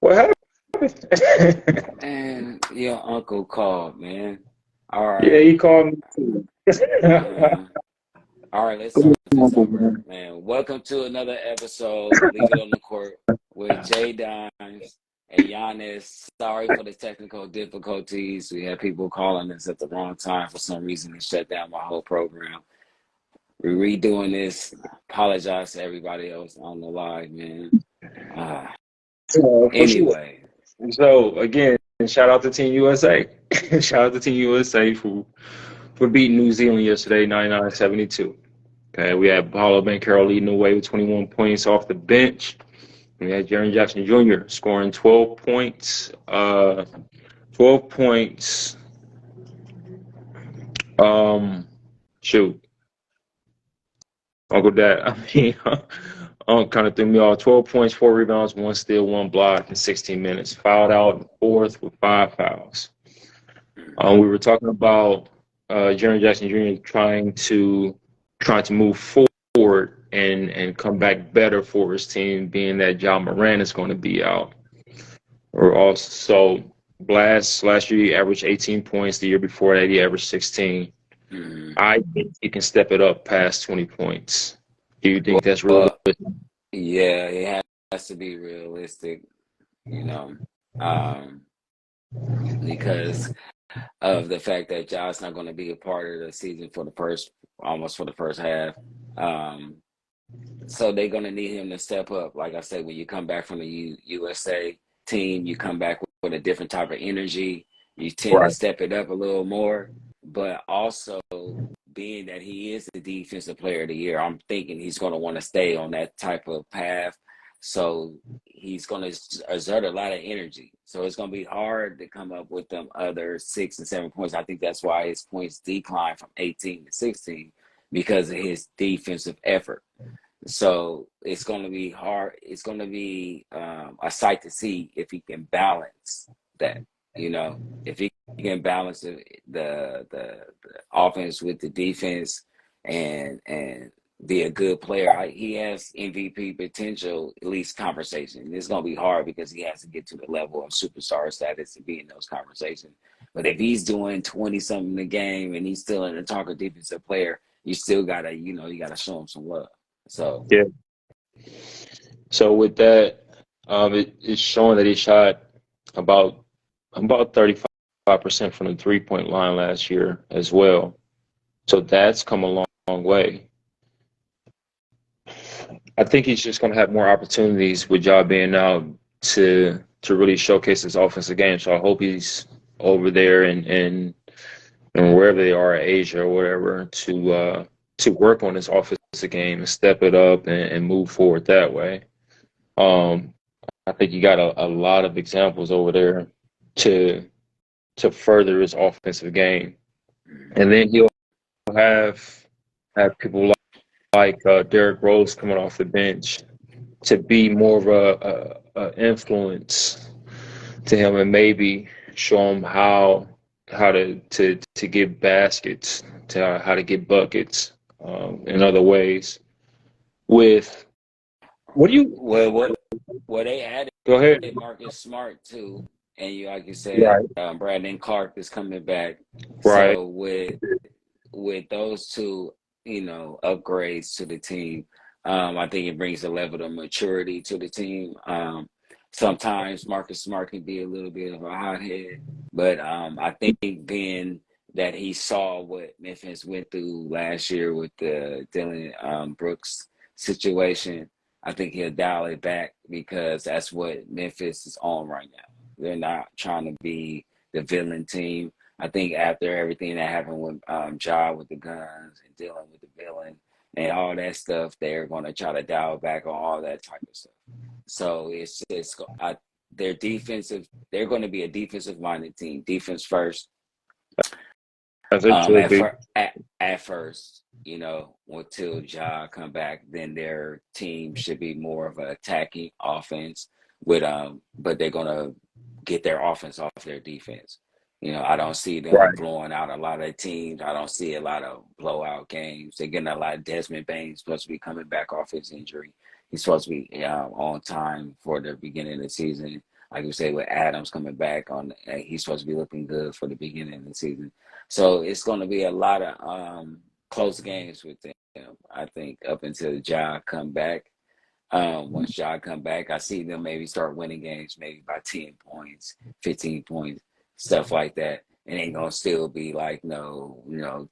What happened? And your uncle called, man. All Yeah, right. he called me too. Uh-huh. All right, let's start this over, man. Welcome to another episode, Leave It on the Court with Jay Dimes and Giannis. Sorry for the technical difficulties. We had people calling us at the wrong time for some reason and shut down my whole program. We're redoing this. Apologize to everybody else on the live, man. Uh, For sure. anyway, So again, shout out to Team USA. Shout out to Team USA for beating New Zealand yesterday, 99-72. Okay, we had Paulo Banchero leading the way with 21 points off the bench. We had Jaren Jackson Jr. scoring 12 points. 12 points. Um, shoot, Uncle Dad. Kind of threw me off. 12 points, 4 rebounds, 1 steal, 1 block in 16 minutes. Fouled out in fourth with 5 fouls. We were talking about Jaren Jackson Jr. trying to move forward and come back better for his team, being that Ja Moran is going to be out. Or also, last year he averaged 18 points. The year before that he averaged 16. mhm. I think he can step it up past 20 points. Do you think that's realistic? Well, yeah, it has to be realistic, you know, um, because of the fact that Josh's not going to be a part of the season for almost for the first half. Um, so they're going to need him to step up. Like I said, when you come back from the USA team, you come back with a different type of energy. You tend to Right. step it up a little more, but also being that he is the defensive player of the year, I'm thinking he's going to want to stay on that type of path. So he's going to exert a lot of energy. So it's going to be hard to come up with them other 6 and 7 points. I think that's why his points declined from 18 to 16 because of his defensive effort. So it's going to be hard. It's going to be a sight to see if he can balance that. If he can balance the offense with the defense and be a good player. He has MVP potential, at least conversation. It's going to be hard because he has to get to the level of superstar status to be in those conversations. But if he's doing 20 something a game and he's still in the talk of defensive player, you still gotta, you gotta show him some love. So Yeah. So with that, it's showing that he shot about 35% from the 3-point line last year as well. So that's come a long way. I think he's just going to have more opportunities with Ja being out to really showcase his offensive game. So I hope he's over there and wherever they are, Asia or whatever, to work on his offensive game and step it up and move forward that way. Um, I think you got a lot of examples over there to further his offensive game, and then he'll have people like Derrick Rose coming off the bench to be more of a influence to him and maybe show him how to get baskets, to how to get buckets in other ways. With what do you what they added go ahead? Marcus Smart too, and like you said, Right, Brandon Clark is coming back. right, So with those two, upgrades to the team, I think it brings a level of maturity to the team. Sometimes Marcus Smart can be a little bit of a hothead, but I think being that he saw what Memphis went through last year with the Dylan Brooks situation, I think he'll dial it back because that's what Memphis is on right now. They're not trying to be the villain team. I think after everything that happened with Ja with the guns and dealing with the villain and all that stuff, they're going to try to dial back on all that type of stuff. So it's just their defensive. They're going to be a defensive minded team, defense first. as it should At be. first, at first, until Ja come back, then their team should be more of an attacking offense with but they're gonna get their offense off their defense. I don't see them Right, blowing out a lot of teams. I don't see a lot of blowout games. They're getting a lot of Desmond Bain supposed to be coming back off his injury. He's supposed to be on time for the beginning of the season. like you say, with Adams coming back on, he's supposed to be looking good for the beginning of the season. So it's going to be a lot of close games with them, I think, up until Ja come back. Once Ja come back, I see them maybe start winning games, maybe by 10 points, 15 points, stuff like that. It ain't gonna still be like no,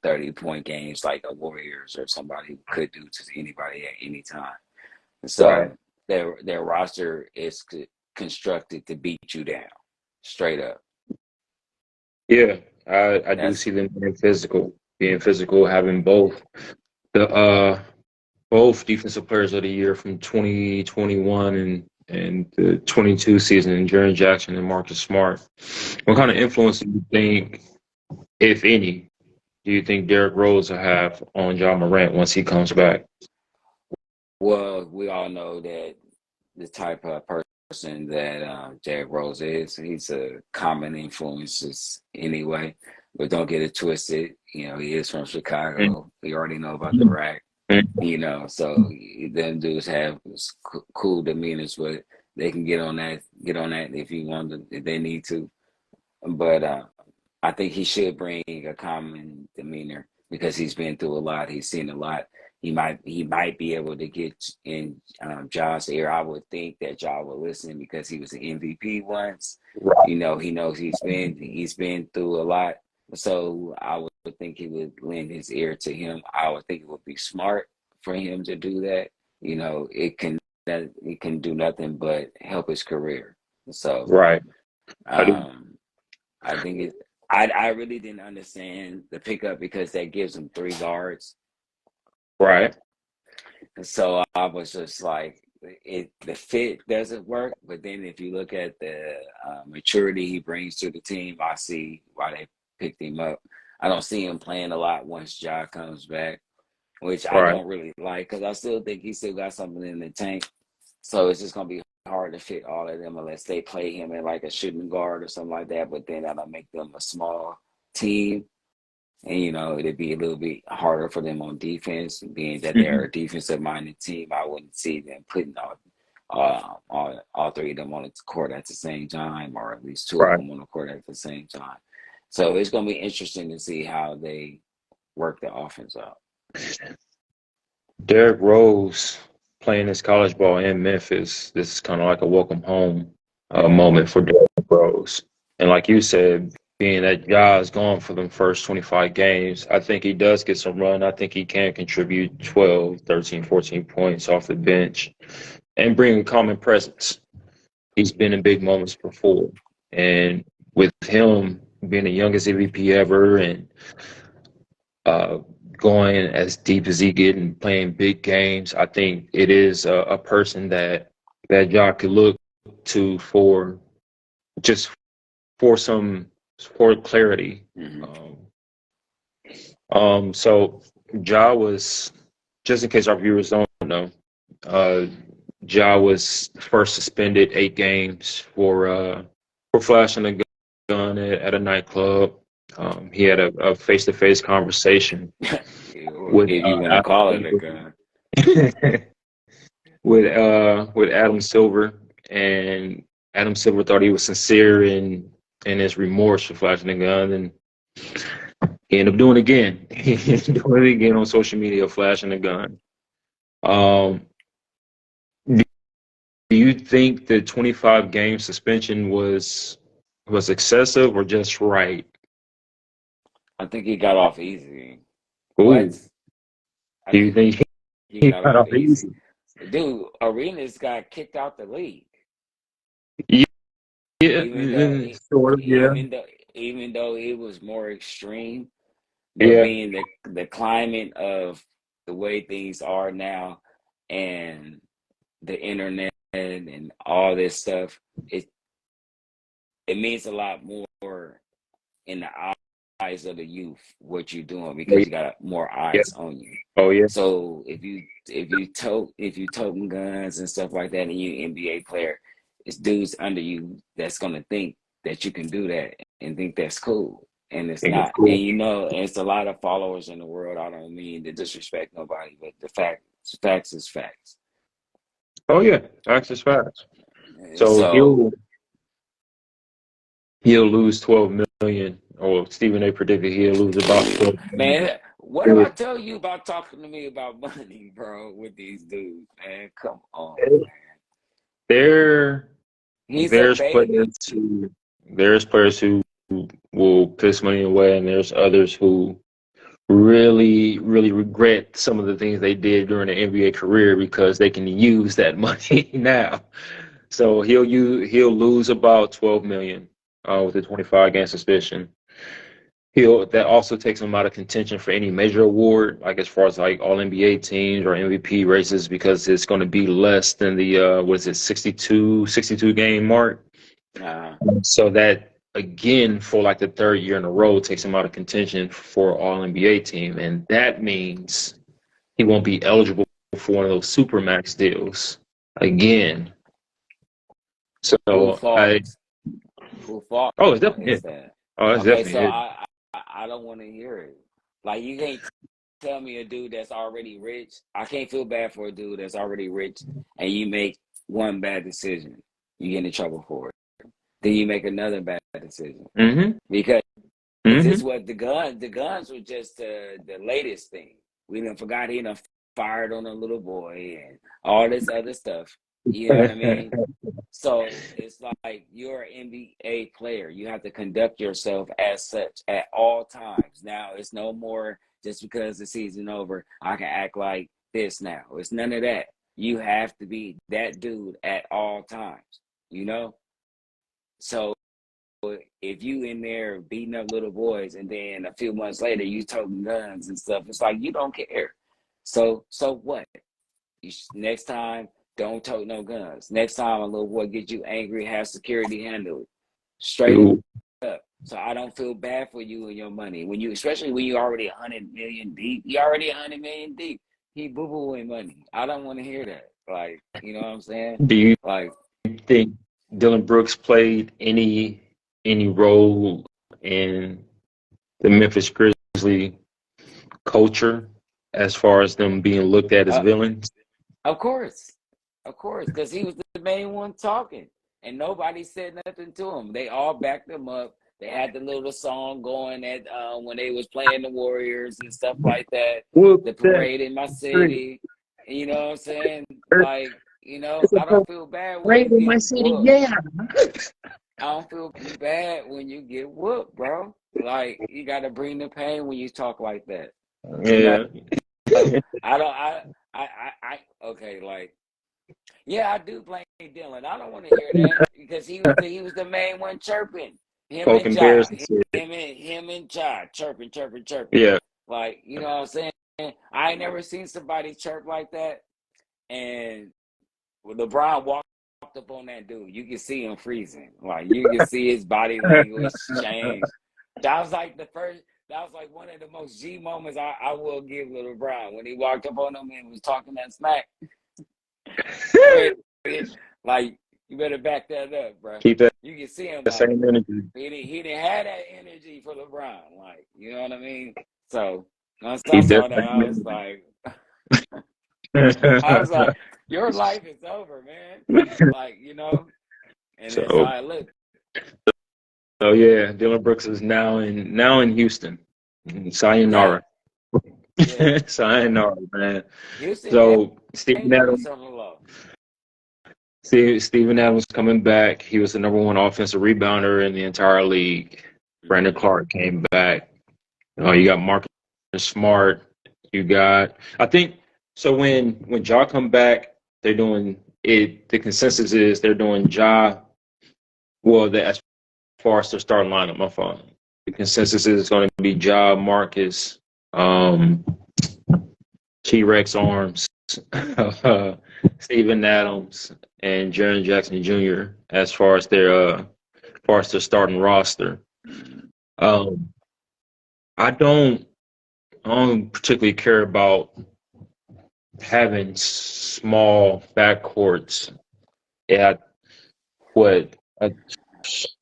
30-point games like the Warriors or somebody who could do to anybody at any time. Right. So their roster is constructed to beat you down, straight up. Yeah, I do That's see them being physical, having the both defensive players of the year from 2021 and the 22 season, and Jaren Jackson and Marcus Smart. What kind of yeah. influence do you think, if any, do you think Derrick Rose will have on John Morant once he comes back? Well, we all know that the type of person that Derrick Rose is. He's a common influences anyway, but don't get it twisted. He is from Chicago. We already know about the rack. So them dudes have cool demeanors, but they can get on that if you want to, if they need to. But I think he should bring a common demeanor because he's been through a lot. He's seen a lot. He might be able to get in Ja's ear. I would think that Ja will listen because he was an MVP once. Right, He knows he's been through a lot. So I would think he would lend his ear to him. I would think it would be smart for him to do that. It can do nothing but help his career. So right. I do. um, I think it. I really didn't understand the pickup because that gives him three guards, Right, and so I was just like, the fit doesn't work. But then if you look at the maturity he brings to the team, I see why they picked him up. I don't see him playing a lot once Ja comes back, which I right, don't really like because I still think he still got something in the tank. So it's just gonna be hard to fit all of them unless they play him in like a shooting guard or something like that. But then that'll make them a small team, and it'd be a little bit harder for them on defense. Being that they're mhm, a defensive-minded team, I wouldn't see them putting all three of them on the court at the same time, or at least two of right. them on the court at the same time. So it's gonna be interesting to see how they work the offense out. Derrick Rose playing his college ball in Memphis. This is kind of like a welcome home Mm-hmm. moment for Derrick Rose. And like you said, being that Ja is gone for the first 25 games, I think he does get some run. I think he can contribute 12, 13, 14 points off the bench and bring a common presence. He's been in big moments before. And with him being the youngest MVP ever and uh, going as deep as he get and playing big games, I think it is a person that y'all could look to for just for clarity. Mm-hmm. So Ja was, just in case our viewers don't know, uh, Ja was first suspended 8 games for flashing a gun at a nightclub. He had a face-to-face conversation with If you want to Adam call it a gun. Silver, with Adam Silver, and Adam Silver thought he was sincere in his remorse for flashing the gun, and he ended up doing it again. He ended up doing it again on social media, flashing the gun. Um, do you think the 25 game suspension was excessive or just right? I think he got off easy. What? Ooh, I do you think think he he got got off off easy. easy? Dude, Arenas got kicked out the league. Yeah, Even though sort of, yeah, even though it was more extreme, but yeah, being the climate of the way things are now and the internet and all this stuff, it means a lot more in the eyes of the youth what you're doing because you got more yeah, eyes on you. oh yeah, So if you toting guns and stuff like that, and you NBA player, it's dudes under you that's gonna think that you can do that and think that's cool, and it's think it's not. And cool. it's a lot of followers in the world. I don't mean to disrespect nobody, but the facts is facts. Oh yeah, facts is facts. So So he'll he'll lose 12 million, or Stephen A. predicted he'll lose about 12 million. Man, what do I tell you about talking to me about money, bro, with these dudes, man? Come on, man. There, He's a there's baby. players who will piss money away, and there's others who really, really regret some of the things they did during their NBA career because they can use that money now. So he'll lose about 12 million with a 25 game suspension. That also takes him out of contention for any major award, like as far as like all NBA teams or MVP races, because it's going to be less than the what is it, 62 game mark. Uh, So that again, for like the third year in a row, takes him out of contention for all NBA team, and that means he won't be eligible for one of those supermax deals again. who So fault? Who fault oh, it's definitely is it. that? Oh, it's Okay, definitely so it. I don't want to hear it. Like you can't tell me a dude that's already rich. I can't feel bad for a dude that's already rich, and you make one bad decision, you get in trouble for it. Then you make another bad decision Mm-hmm. because Mm-hmm. this what the guns were just the latest thing. We done forgot he done fired on a little boy and all this other stuff. You know what I mean? So it's like you're an NBA player. You have to conduct yourself as such at all times. Now it's no more just because the season over, I can act like this now. It's none of that. You have to be that dude at all times, you know? So if you in there beating up little boys and then a few months later you toting guns and stuff, it's like you don't care. So what? Next time, don't tote no guns. Next time a little boy gets you angry, have security handle it. Straight Ooh. up. So I don't feel bad for you and your money. Especially when you already 100 million deep. You already 100 million deep. He boo booing money. I don't want to hear that. Like, you know what I'm saying? Do you Like, think Dylan Brooks played any role in the Memphis Grizzlies culture as far as them being looked at as uh, villains? of course. Of course. Because he was the main one talking. And nobody said nothing to him. They all backed him up. They had the little song going at when they was playing the Warriors and stuff like that. Whoop The that parade in my street. city. You know what I'm saying? It's Like, I a don't feel bad when parade you in my get city, whooped. yeah. I don't feel bad when you get whooped, bro. Like, you got to bring the pain when you talk like that. You know, Yeah. I don't, okay, like, yeah, I do blame Dylan. I don't want to hear that because he was the main one chirping. Him and Poking Ja, bears and shit. him and Ja, chirping, chirping, chirping. Yeah. Like, you know what I'm saying? I ain't never seen somebody chirp like that. And when LeBron walked up on that dude, you can see him freezing. Like you can see his body language change. That was like the first. That was like one of the most G moments I will give LeBron when he walked up on him and was talking that smack. Like you better back that up, bro. Keep that You can see him like same energy. he didn't have that energy for LeBron. Like you know what I mean. So once I Keep that saw that, same I was energy. like, your life is over, man. Like and that's how So I look. so yeah, Dylan Brooks is now in Houston. Yeah, Sayonara. yeah. Sayonara, man. Houston So ain't doing something low. Steven Adams coming back. He was the number one offensive rebounder in the entire league. Brandon Mm-hmm. Clark came back. You got Marcus Smart. You got, I think, so when Ja come back, they're doing it. The consensus is they're doing Ja. Well, as far as their starting lineup, my fault. The consensus is going to be Ja, Marcus, um, T-Rex Arms, Steven Adams, and Jaren Jackson Jr. As far as their starting roster. Um, I don't particularly care about having small backcourts at what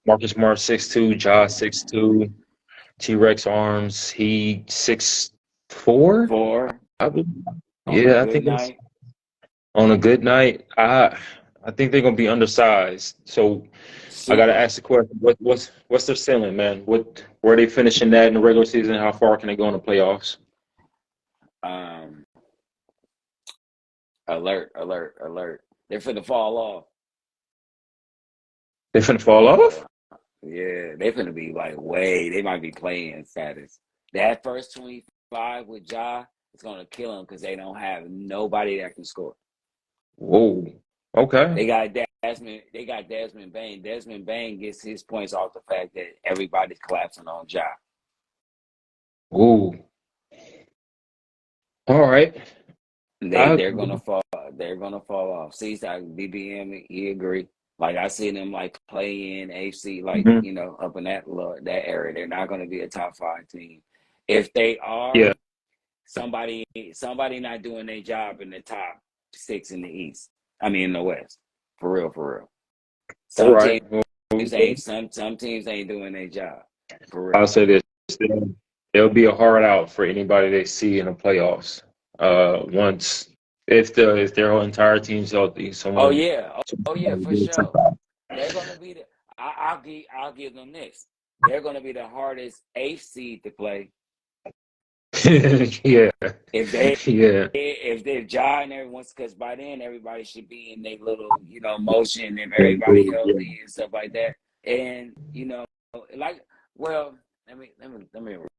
Marcus Smart 6'2", Ja 6'2", T-Rex Arms he 6'4". 4 I believe. on a Yeah, I good think it's night. on a good night. I I think they're gonna be undersized. So I gotta Super. ask the question: what's their ceiling, man? Where are they finishing that in the regular season? How far can they go in the playoffs? Um, alert, alert, alert. They're finna fall off. They finna fall off? Yeah, they're finna be like they might be playing status. That first 25 with Ja is gonna kill them because they don't have nobody that can score. Whoa. Okay. They got Desmond Bain. Desmond Bain gets his points off the fact that everybody's collapsing on Ja. Ooh. All right. They I they're agree. gonna fall. They're gonna fall off. See, like BBM, he agree. Like I see them like play in AFC, like Mhm. up in that area. They're not gonna be a top 5 team. If they Yeah. are, somebody not doing their job in the top 6 in the East. I mean in the West. For real, for real. All Some right. teams Well, ain't some teams ain't doing their job. For I'll real. say this: there'll be a hard out for anybody they see in the playoffs. Once if their whole entire team's healthy, Oh someone. yeah. Oh yeah, Somebody for will take sure. They're gonna be I'll give them this. They're gonna be the hardest 8th seed to play. Yeah. If they Yeah. if Ja and everyone's because by then everybody should be in their little, motion if everybody Yeah. healthy and stuff like that. And like well, let me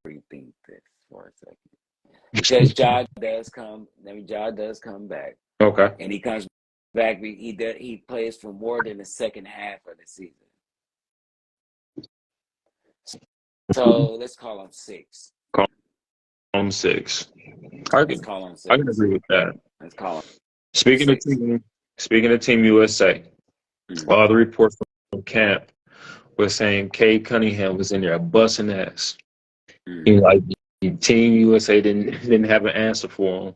rethink this for a second. Because Ja does come back. Okay. And he comes back, he plays for more than the second half of the season. So let's call him 6. Call them six. I Let's can call him I can 6. agree with that. Let's call him Speaking of 6. team, speaking of Team USA, Mm. all the reports from camp were saying Cade Cunningham was in there busting ass. Mm. You know, like Team USA didn't have an answer for him.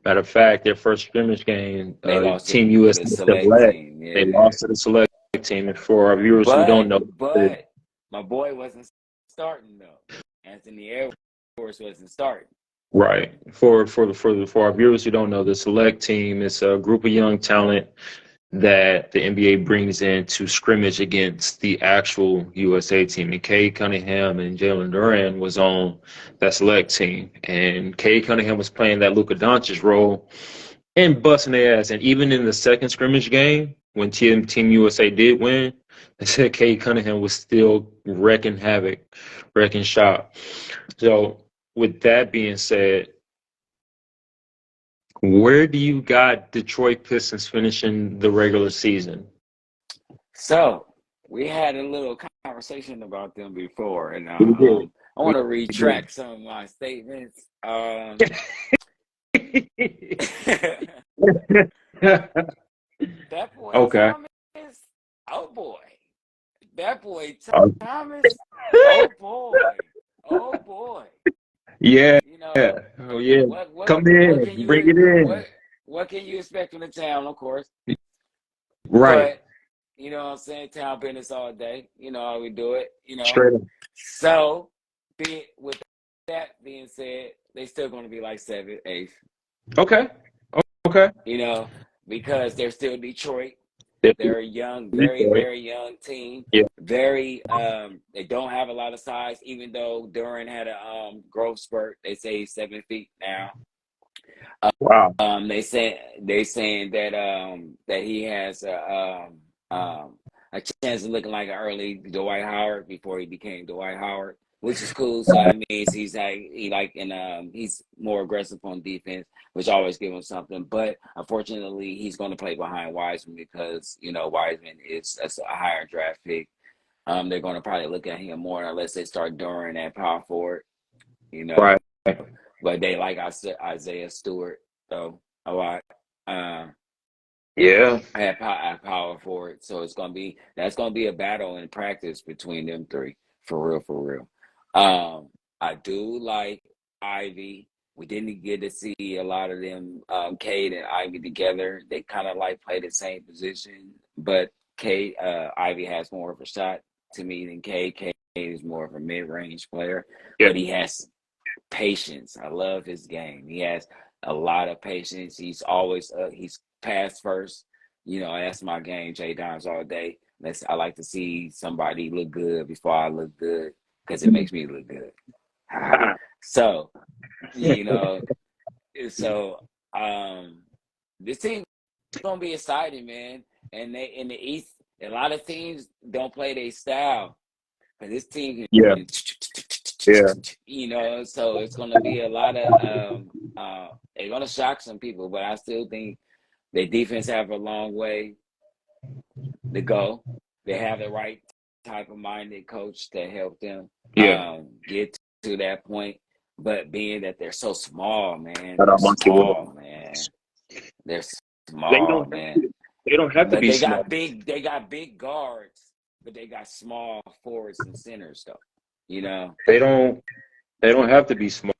Matter of fact, their first scrimmage game, They lost Team to USA the select select, team, they yeah. lost to the select team. And for our viewers who don't But know, but my boy wasn't starting though. Anthony Edwards wasn't starting. right, for our viewers who don't know, the select team is a group of young talent that the NBA brings in to scrimmage against the actual USA team. And Cade Cunningham and Jalen Duran was on that select team. And Cade Cunningham was playing that Luka Doncic role and busting their ass. And even in the second scrimmage game, when Team USA did win, they said Cade Cunningham was still wrecking havoc, wrecking shop. So with that being said, where do you got Detroit Pistons finishing the regular season? So we had a little conversation about them before, and We did. I want to retract some of my statements. That boy Okay. Thomas, oh boy. That boy Uh, Thomas, oh boy. Oh boy. yeah. You know, Oh yeah. what what Come what in. can you Bring it in. what can you expect from the town, of course. Right. But you know what I'm saying, town business all day. You know how we do it. Straight up. So with that being said, they still gonna be like 7th, 8th, Okay. Okay. you know, because they're still Detroit. Definitely. They're a young, very, very young team. Yeah. Very, they don't have a lot of size, even though Duran had a growth spurt. They say he's 7 feet now. Wow. They saying that he has a chance of looking like an early Dwight Howard before he became Dwight Howard, which is cool. So that means he's more aggressive on defense, which always gives him something. But unfortunately, he's going to play behind Wiseman because Wiseman is a higher draft pick. They're going to probably look at him more unless they start Duran at power forward. You know, Right. but they like Isaiah Stewart though a lot. Yeah. I have power forward, so that's gonna be a battle in practice between them three for real, for real. I do like Ivy. We didn't get to see a lot of them, Cade and Ivy together. They kind of like play the same position, but Ivy has more of a shot to me than Cade. Cade is more of a mid-range player, Yeah. but he has patience. I love his game. He has a lot of patience. He's always he's pass first. That's my game, J Dimes all day. I like to see somebody look good before I look good because it makes me look good. So, you know, so this team is gonna be exciting, man. And they in the East, a lot of teams don't play their style. But this team, Yeah, yeah. so it's gonna be a lot of they're gonna shock some people, but I still think their defense have a long way to go. They have the right type of minded coach to help them Yeah. get to that point. But being that they're so small, man, Shout out Monkey Will. They're They small, don't have man. to, they don't have to But be small. they got big guards, but they got small forwards and centers though. They don't have to be small.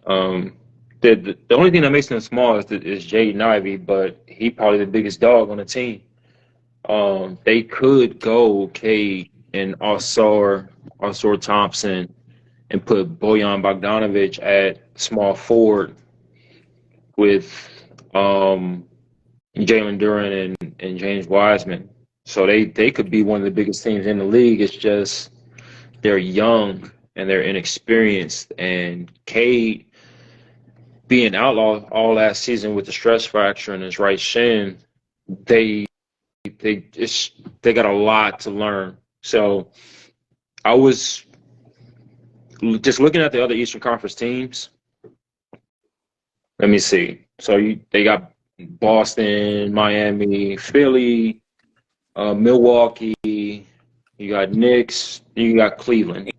Um, the only thing that makes them small is Jaden Ivey, but he probably the biggest dog on the team. They could go Cade and Osor Thompson and put Bojan Bogdanovic at small forward with Jalen Duren and James Wiseman. So they could be one of the biggest teams in the league. It's just they're young and they're inexperienced. And Cade being outlawed all last season with the stress fracture in his right shin, they they got a lot to learn. So I was just looking at the other Eastern Conference teams. Let me see. So they got Boston, Miami, Philly, Milwaukee. You got Knicks. You got Cleveland.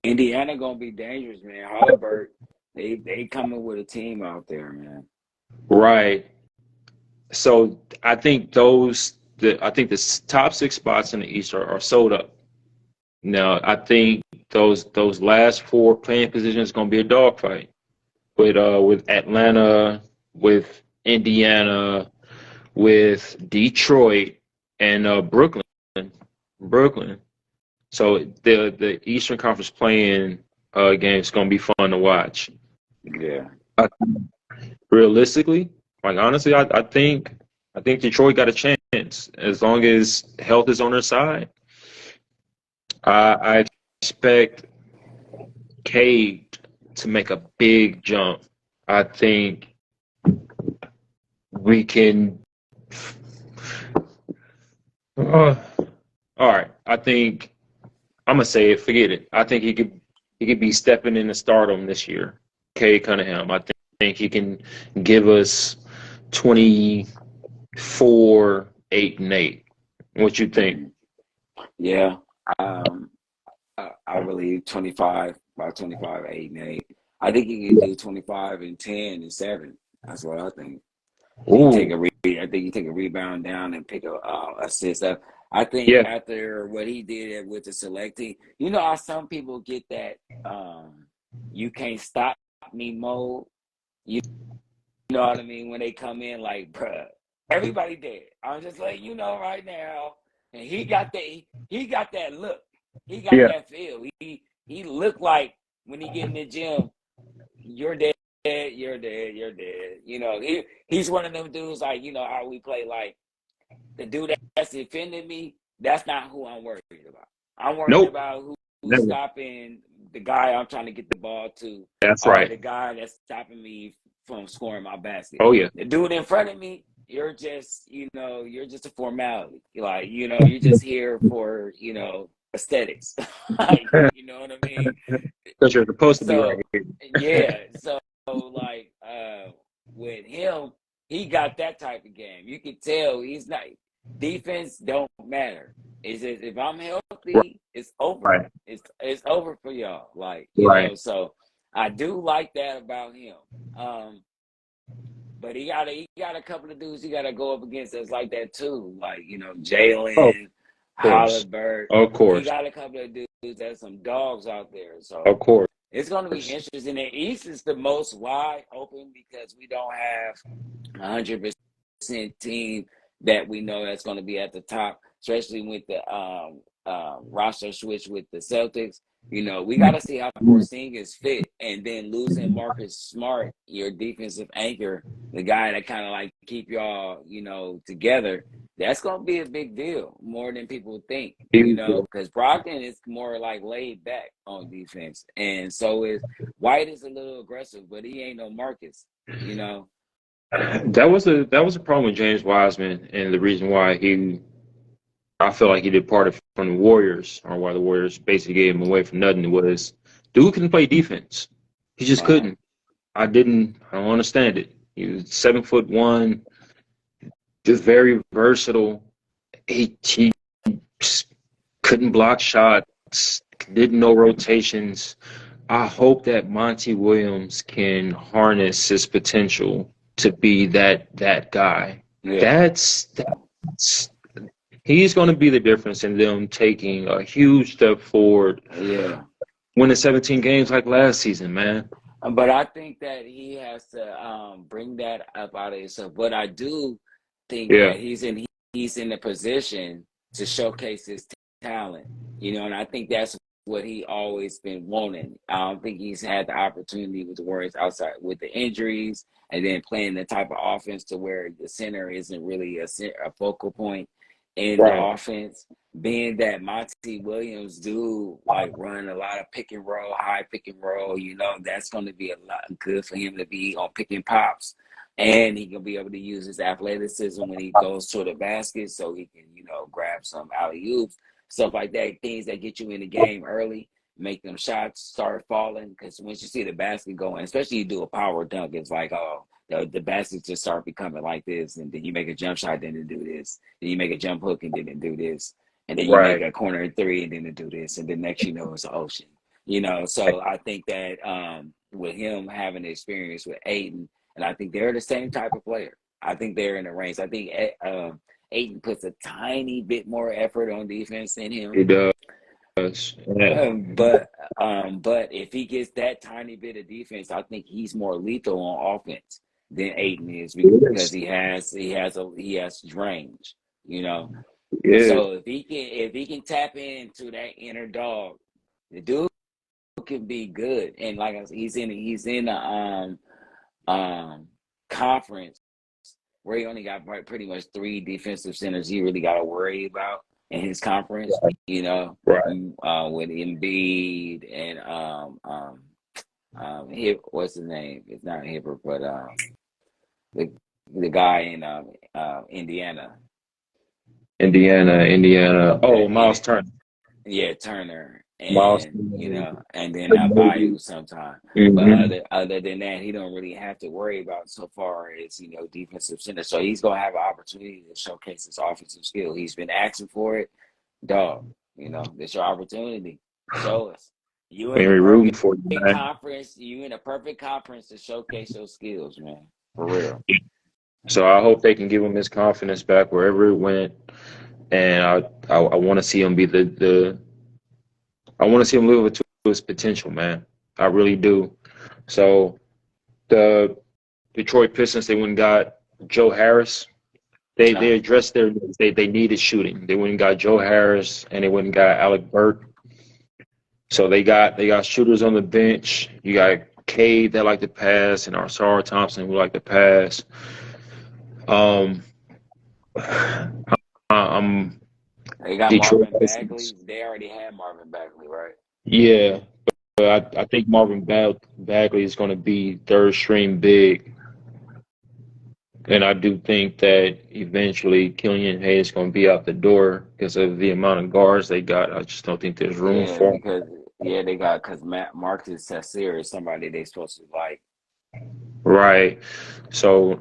Indiana gonna be dangerous, man. Halliburton, they coming with a team out there, man. Right. So I think the top 6 spots in the East are sold up. Now I think those last 4 playing positions going to be a dogfight with Atlanta, with Indiana, with Detroit, and Brooklyn. Brooklyn. So the Eastern Conference playing game is going to be fun to watch. Yeah. Realistically, like honestly, I think Detroit got a chance as long as health is on their side. I expect Cade to make a big jump. I think we can. All right, I think I'm gonna say it. Forget it. I think he could be stepping into stardom this year. Cade Cunningham. I think he can give us 24, 8, and 8. What you think? Yeah. I believe 25, about 25, 8, and 8. I think he can do 25 and 10 and 7. That's what I think. I think he take a rebound down and pick a assist up. I think Yeah. after what he did with the selecting, how some people get that you can't stop me mode. You know what I mean? When they come in like, bruh, everybody dead. I'm just like, right now. And he got that look. He got Yeah. that feel. He looked like when he get in the gym, you're dead, you're dead, you're dead. He's one of them dudes like, how we play like the dude that's defending me, that's not who I'm worried about. I'm worried Nope. about who's Never. stopping the guy I'm trying to get the ball to. That's or right. the guy that's stopping me from scoring my basket. Oh yeah. The dude in front of me, you're just a formality. Like, you're just here for, aesthetics. Like, you know what I mean? Because you're supposed to be right here. Yeah. So like with him, he got that type of game. You can tell he's not defense don't matter. It's just if I'm healthy, Right. it's over. Right. It's over for y'all. Like, so I do like that about him. But he got a couple of dudes he got to go up against that's like that too. Like, Jalen, Halliburton. Of course. He got a couple of dudes that's some dogs out there. So Of course. it's going to be interesting. The East is the most wide open because we don't have 100% team that we know that's going to be at the top. especially with the roster switch with the Celtics. You know, we got to see how Porzingis fit, and then losing Marcus Smart, your defensive anchor, the guy that kind of like keep y'all, you know, together. That's gonna be a big deal, more than people think. You know, because Brogdon is more like laid back on defense, and so is White is a little aggressive, but he ain't no Marcus. You know. That was a problem with James Wiseman, and the reason why I feel like he departed from the Warriors, or why the Warriors basically gave him away for nothing, was dude couldn't play defense. He just couldn't. I don't understand it. He was 7'1", just very versatile. He couldn't block shots, didn't know rotations. I hope that Monty Williams can harness his potential to be that guy. Yeah. He's going to be the difference in them taking a huge step forward. Yeah. Winning 17 games like last season, man. But I think that he has to bring that up out of himself. But I do think that he's in the position to showcase his talent, you know, and I think that's what he always been wanting. I don't think he's had the opportunity with the Warriors outside with the injuries, and then playing the type of offense to where the center isn't really a focal point in the offense. Being that Monty Williams do like run a lot of pick and roll, high pick and roll, you know, that's going to be a lot good for him to be on pick and pops. And he can be able to use his athleticism when he goes to the basket, so he can, you know, grab some alley-oops, stuff like that, things that get you in the game early, make them shots start falling. Because once you see the basket going, especially you do a power dunk, it's like, oh, the baskets just start becoming like this, and then you make a jump shot, then it do this. Then you make a jump hook, and then it do this. And then you make a corner three, and then it do this. And then next you know, it's an ocean. You know, so I think that with him having the experience with Ayton, and I think they're the same type of player. I think they're in the range. I think Ayton puts a tiny bit more effort on defense than him. He does. But if he gets that tiny bit of defense, I think he's more lethal on offense than Ayton is, because he has range. You know. Yeah. So if he can tap into that inner dog, the dude can be good. And like I said, he's in a conference where he only got pretty much 3 defensive centers he really got to worry about in his conference, you know, with Embiid and what's his name? It's not Hibbert, but the guy in Indiana. Oh, Miles Turner. Yeah, Turner. And you know, and then Bayou sometime. But other than that, he don't really have to worry about so far as, you know, defensive center. So he's gonna have an opportunity to showcase his offensive skill. He's been asking for it, dog. You know, it's your opportunity. Show us. You in a perfect conference. You in a perfect conference to showcase your skills, man. For real. So I hope they can give him his confidence back wherever it went, and I want to see him be I want to see him live up to his potential, man. I really do. So the Detroit Pistons, they went and got Joe Harris. They addressed their needs. They needed shooting. They went and got Joe Harris, and they went and got Alec Burke. So they got shooters on the bench. You got Cade that like to pass, and Arsar Thompson who like to pass. They got Detroit Marvin Bagley. They already had Marvin Bagley, right? Yeah, but I think Marvin Bagley is going to be third string big, and I do think that eventually Killian Hayes is going to be out the door because of the amount of guards they got. I just don't think there's room for him. Because Marcus Sasser is somebody they're supposed to like. Right. So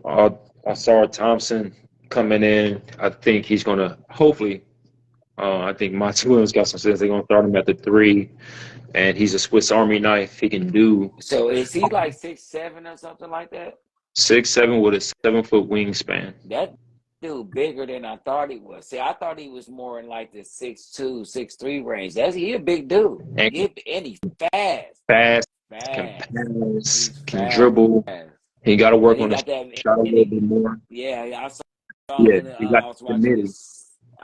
Arsar Thompson coming in, I think he's going to hopefully. I think Monty Williams got some sense. They're going to start him at the 3, and he's a Swiss Army knife. He can do. So is he like 6'7" or something like that? 6'7" with a 7-foot wingspan. That dude bigger than I thought he was. See, I thought he was more in like the 6'2", 6'3" range. He a big dude, and he's fast. Can dribble. He got to work on his shot a little bit more. Yeah, I saw. Yeah, he got committed.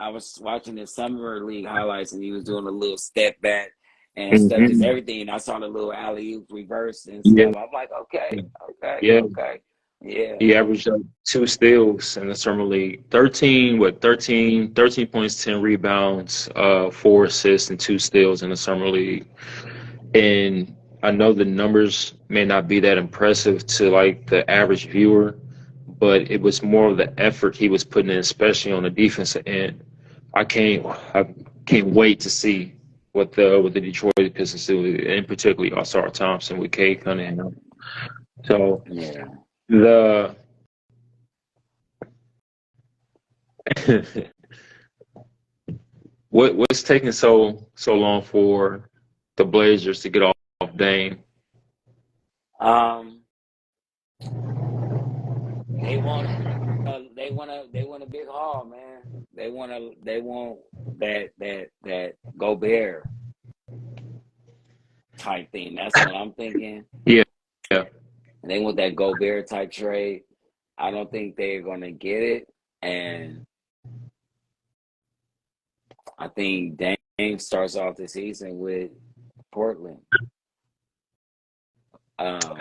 I was watching the summer league highlights, and he was doing a little step back and stuff, just Hmm. everything. I saw the little alley oop reverse and Yeah, stuff. I'm like, yeah. okay, yeah. He averaged 2 steals in the summer league. 13 points, 10 rebounds, 4 assists, and 2 steals in the summer league. And I know the numbers may not be that impressive to like the average viewer, but it was more of the effort he was putting in, especially on the defensive end. I can't wait to see what the Detroit Pistons do, and particularly Oscar Thompson with Cade Cunningham. So Yeah. the what's taking so long for the Blazers to get off Dame? Um, they want they want a big haul, man. They want that Gobert type thing. That's what I'm thinking. Yeah, yeah, They want that Gobert type trade. I don't think they're gonna get it, and I think Dame starts off the season with Portland. Um,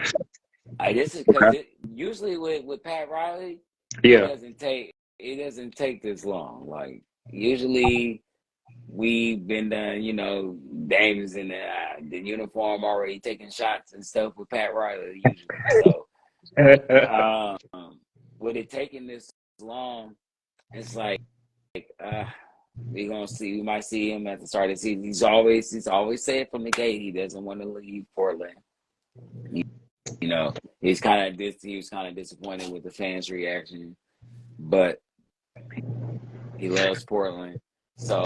this is because okay, usually with Pat Riley, yeah. it doesn't take this long. Like usually we've been done, Dame's in the uniform already taking shots and stuff with Pat Riley usually. So um, with it taking this long, it's like uh, we might see him at the start of the season. He's always said from the gate he doesn't want to leave Portland. You know, he was kind of disappointed with the fans' reaction, but he loves Portland. So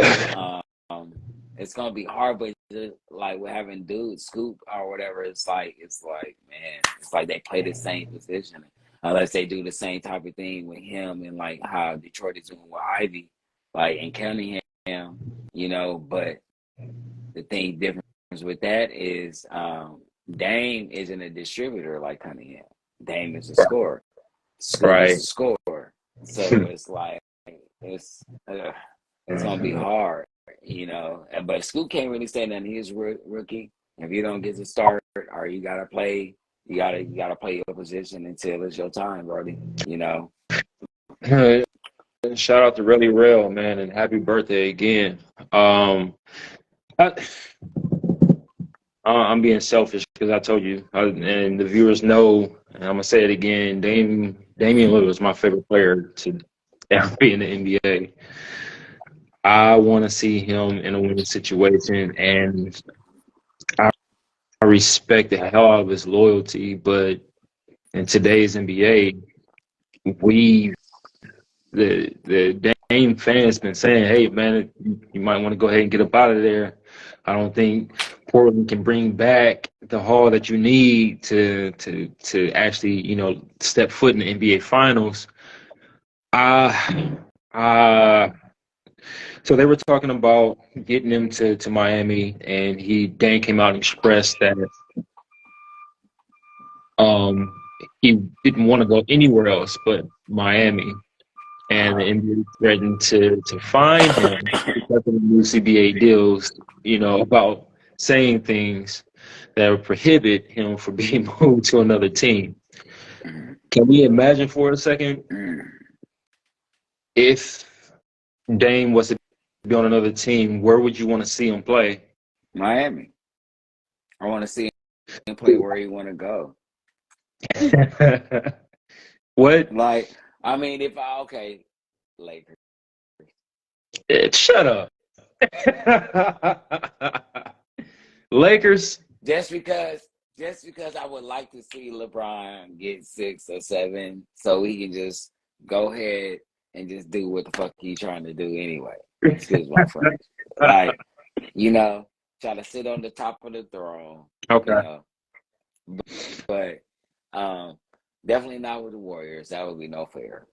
it's gonna be hard, but just, like with having dude Scoop or whatever, man, it's like they play the same position unless they do the same type of thing with him and like how Detroit is doing with Ivy, like and Cunningham, But the thing difference with that is Dame isn't a distributor like Cunningham. Dame is a scorer. Scoop is Right. a scorer. So it's like it's uh, it's gonna be hard, But Scoop can't really say nothing. He's rookie. If you don't get to start, or you gotta play, you gotta play your position until it's your time, Brody. Shout out to Relly Rail, man, and happy birthday again. I, I'm being selfish because I told you, and the viewers know, and I'm gonna say it again. Damian Lillard is my favorite player to ever be in the NBA. I want to see him in a winning situation, and I respect the hell out of his loyalty. But in today's NBA, we the Dame fans been saying, "Hey, man, you might want to go ahead and get up out of there." I don't think Portland can bring back the haul that you need to actually, step foot in the NBA Finals. Uh, uh, so they were talking about getting him to Miami, and Dan came out and expressed that um he didn't want to go anywhere else but Miami. And the NBA threatened to fine him because of the new CBA deals, about saying things that would prohibit him from being moved to another team. Can we imagine for a second if Dame was to be on another team, where would you want to see him play? Miami. I want to see him play where he want to go. What? Like, I mean, Lakers. Shut up. Lakers. Just because I would like to see LeBron get 6 or 7 so he can just go ahead and just do what the fuck he's trying to do anyway. Excuse my French. Like, try to sit on the top of the throne. Okay. But definitely not with the Warriors. That would be no fair.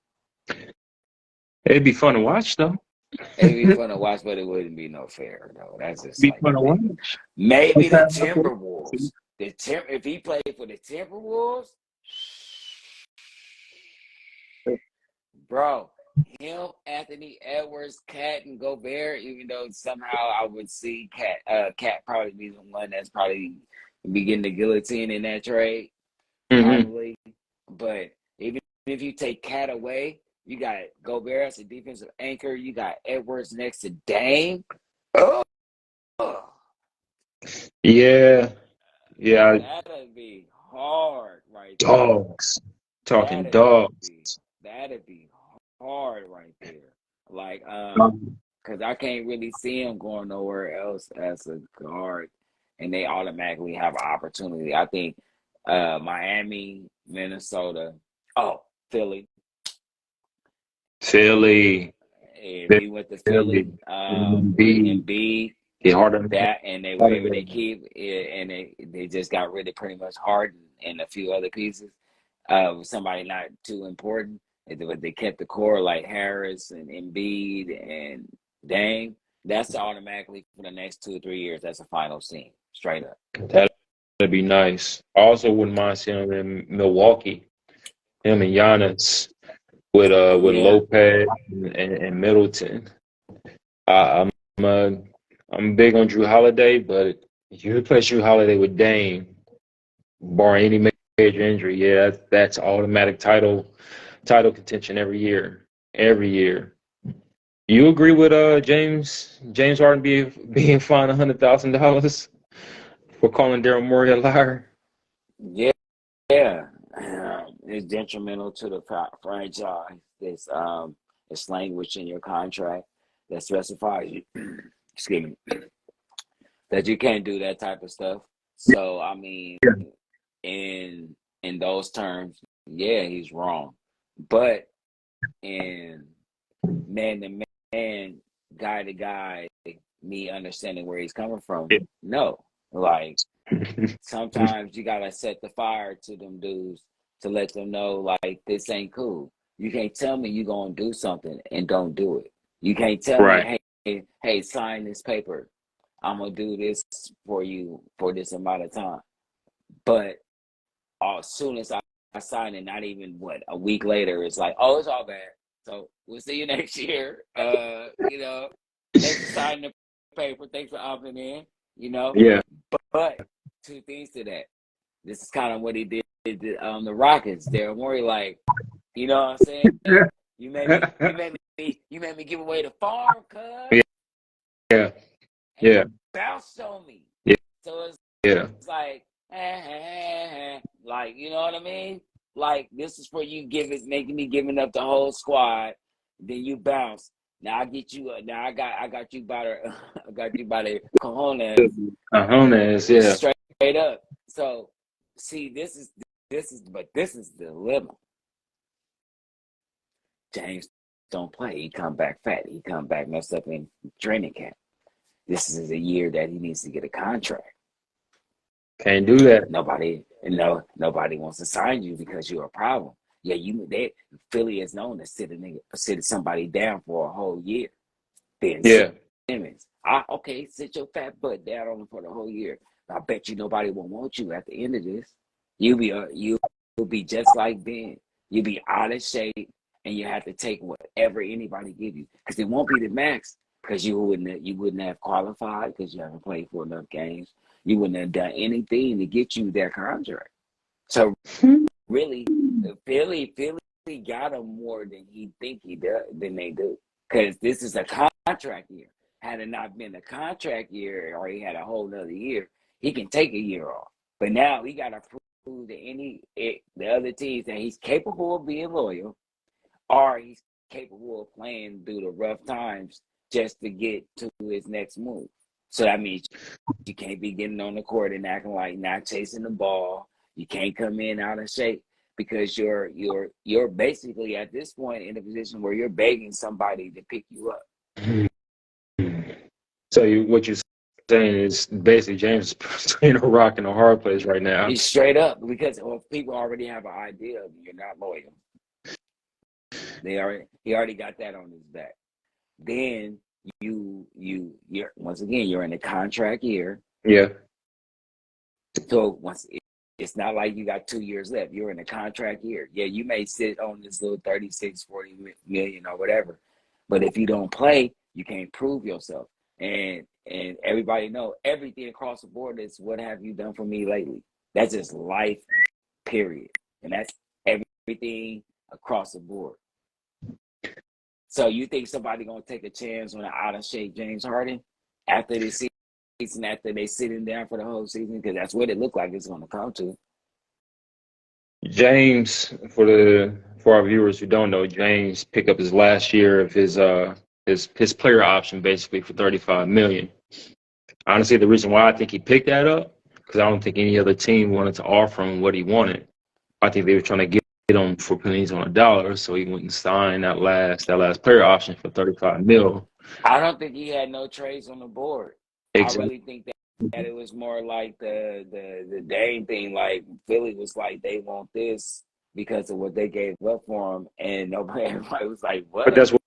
It'd be fun to watch, though. It'd be fun to watch, but it wouldn't be no fair, though. That's just It'd be fun to watch. Maybe the Timberwolves. If he played for the Timberwolves, bro, him, Anthony Edwards, Cat, and Gobert. Even though somehow I would see Cat probably be the one that's probably be getting the guillotine in that trade, Mm-hmm. probably. But even if you take Cat away, you got Gobert as a defensive anchor. You got Edwards next to Dame. Oh, Yeah, yeah, that'd be hard right there. dogs. Talking That'd be dogs. that'd be hard right there. Like Um, because I can't really see him going nowhere else as a guard, and they automatically have an opportunity. I think Miami, Minnesota, oh Philly. Philly, If he went to Philly, Philly, with Embiid, Embiid, get Harden. that and they were able to keep it, and they just got rid of pretty much Harden and a few other pieces. Somebody not too important, but they kept the core like Harris and Embiid and Dame. That's automatically for the next 2 or 3 years. That's a finals team, straight up. That'd be nice. I also wouldn't mind seeing him in Milwaukee. Him and Giannis with Yeah, Lopez and Middleton. I, I'm uh, I'm big on Drew Holiday, but if you replace Drew Holiday with Dame, barring any major injury, yeah, that's automatic title contention every year. Every year. You agree with James Harden being fined $100,000 for calling Daryl Morey a liar? yeah, yeah. It's detrimental to the franchise. It's language in your contract that specifies you. Excuse me, that you can't do that type of stuff. So I mean, in those terms, yeah, he's wrong. But in man to man, guy to guy, me understanding where he's coming from, no. Like sometimes you gotta set the fire to them dudes to let them know like this ain't cool. You can't tell me you gonna do something and don't do it. You can't tell Right. me, hey, sign this paper. I'm gonna do this for you for this amount of time. But as soon as I sign it, not even what a week later, it's like, oh, it's all bad. So we'll see you next year. Thanks for signing the paper. Thanks for opting in. You know, Yeah. but two things to that. This is kind of what he did the Rockets. They're more like, you know what I'm saying? You made me give away the farm, cuz. Yeah. And Yeah. you bounced on me. Yeah. So Yeah. it's like, like, you know what I mean? Like, this is for you making me giving up the whole squad. Then you bounce. Now I get you. Now I got you by the, I got you by the cojones Cojones, yeah. straight up. So, see, but this is the dilemma. James don't play. He come back fat. He come back messed up in training camp. This is a year that he needs to get a contract. Can't do that. Nobody wants to sign you because you're a problem. Yeah, Philly is known to sit somebody down for a whole year. Ben Yeah. Simmons, okay, sit your fat butt down on him for the whole year. I bet you nobody will want you at the end of this. You'll be just like Ben. You'll be out of shape, and you have to take whatever anybody give you because it won't be the max because you wouldn't have qualified because you haven't played for enough games. You wouldn't have done anything to get you their contract. So really, Philly got him more than than they do because this is a contract year. Had it not been a contract year, or he had a whole nother year, he can take a year off. But now he got to prove to the other teams that he's capable of being loyal, or he's capable of playing through the rough times just to get to his next move. So that means you can't be getting on the court and acting like not chasing the ball. You can't come in out of shape because you're basically at this point in a position where you're begging somebody to pick you up. So what you're saying is basically James is between a rock and a hard place right now. It's straight up because people already have an idea of you're not loyal. He already got that on his back. Then you're once again you're in a contract year. Yeah. So It's not like you got 2 years left. You're in a contract year. Yeah, you may sit on this little 36, 40 million or whatever. But if you don't play, you can't prove yourself. And everybody know everything across the board is what have you done for me lately? That's just life, period. And that's everything across the board. So you think somebody gonna take a chance on an out of shape James Harden after this season, after they sitting down for the whole season? Because that's what it looked like it's gonna come to. James, for our viewers who don't know, James picked up his last year of his player option basically for 35 million. Honestly, the reason why I think he picked that up because I don't think any other team wanted to offer him what he wanted. I think they were trying to get him for pennies on a dollar, so he went and signed that last player option for 35 mil. I don't think he had no trades on the board. Exactly. I really think that it was more like the Dame thing. Like Philly was like they want this because of what they gave up for him, and everybody was like, "What?" But that's what